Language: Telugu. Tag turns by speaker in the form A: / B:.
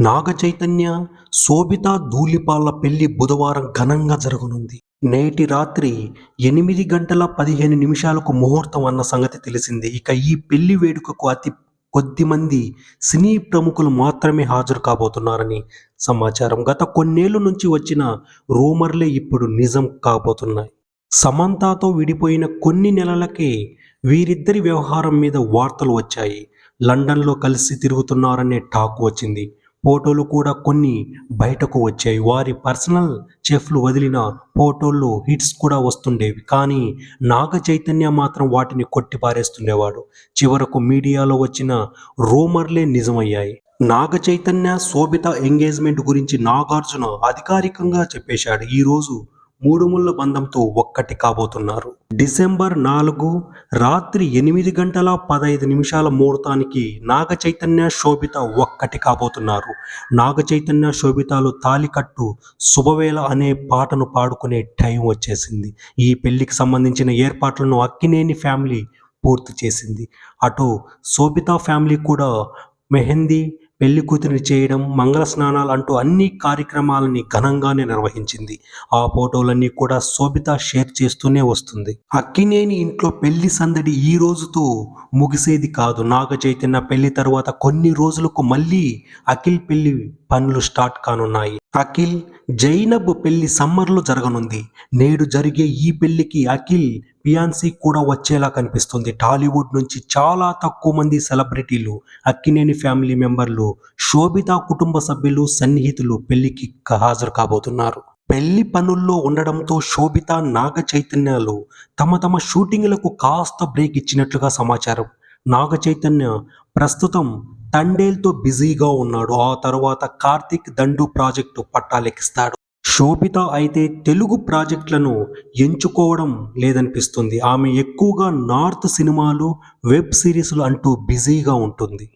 A: నాగ చైతన్య, శోభిత ధూళిపాళ్ల పెళ్లి బుధవారం ఘనంగా జరగనుంది. నేటి రాత్రి 8:15 ముహూర్తం అన్న సంగతి తెలిసిందే. ఇక ఈ పెళ్లి వేడుకకు అతి కొద్ది మంది సినీ ప్రముఖులు మాత్రమే హాజరు కాబోతున్నారని సమాచారం. గత కొన్నేళ్ల నుంచి వచ్చిన రూమర్లే ఇప్పుడు నిజం కాబోతున్నాయి. సమంతతో విడిపోయిన కొన్ని నెలలకే వీరిద్దరి వ్యవహారం మీద వార్తలు వచ్చాయి. లండన్లో కలిసి తిరుగుతున్నారనే టాక్ వచ్చింది. ఫోటోలు కూడా కొన్ని బయటకు వచ్చాయి. వారి పర్సనల్ చెఫ్లు వదిలిన ఫోటోల్లో హిట్స్ కూడా వస్తుండేవి. కానీ నాగ చైతన్య మాత్రం వాటిని కొట్టిపారేస్తుండేవాడు. చివరకు మీడియాలో వచ్చిన రూమర్లే నిజమయ్యాయి. నాగ చైతన్య, శోభిత ఎంగేజ్మెంట్ గురించి నాగార్జున అధికారికంగా చెప్పేశాడు. ఈరోజు మూడుముళ్ళ బంధంతో ఒక్కటి కాబోతున్నారు. డిసెంబర్ 4 రాత్రి 8:15 ముహూర్తానికి నాగ చైతన్య, శోభిత ఒక్కటి కాబోతున్నారు. నాగ చైతన్య, శోభితలు తాళికట్టు శుభవేళ అనే పాటను పాడుకునే టైం వచ్చేసింది. ఈ పెళ్లికి సంబంధించిన ఏర్పాట్లను అక్కినేని ఫ్యామిలీ పూర్తి చేసింది. అటు శోభిత ఫ్యామిలీ కూడా మెహందీ, పెళ్లి కూతురిని చేయడం, మంగళ స్నానాలు అంటూ అన్ని కార్యక్రమాలని ఘనంగానే నిర్వహించింది. ఆ ఫోటోలన్నీ కూడా శోభిత షేర్ చేస్తూనే వస్తుంది. అక్కినేని ఇంట్లో పెళ్లి సందడి ఈ రోజుతో ముగిసేది కాదు. నాగ చైతన్య పెళ్లి తర్వాత కొన్ని రోజులకు మళ్ళీ అఖిల్ పెళ్లి పనులు స్టార్ట్ కానున్నాయి. అఖిల్, జైనబ్ పెళ్లి సమ్మర్లో జరగనుంది. నేడు జరిగే ఈ పెళ్లికి అఖిల్ ఫియాన్సీ కూడా వచ్చేలా కనిపిస్తుంది. టాలీవుడ్ నుంచి చాలా తక్కువ మంది సెలబ్రిటీలు, అక్కినేని ఫ్యామిలీ మెంబర్లు, శోభిత కుటుంబ సభ్యులు, సన్నిహితులు పెళ్లికి హాజరు కాబోతున్నారు. పెళ్లి పనుల్లో ఉండడంతో శోభిత, నాగ చైతన్యలు తమ షూటింగ్లకు కాస్త బ్రేక్ ఇచ్చినట్లుగా సమాచారం. నాగ చైతన్య ప్రస్తుతం తండేల్తో బిజీగా ఉన్నాడు. ఆ తర్వాత కార్తిక్ దండు ప్రాజెక్టు పట్టాలెక్కిస్తాడు. శోభిత అయితే తెలుగు ప్రాజెక్టులను ఎంచుకోవడం లేదనిపిస్తుంది. ఆమె ఎక్కువగా నార్త్ సినిమాలు, వెబ్ సిరీస్లు అంటూ బిజీగా ఉంటుంది.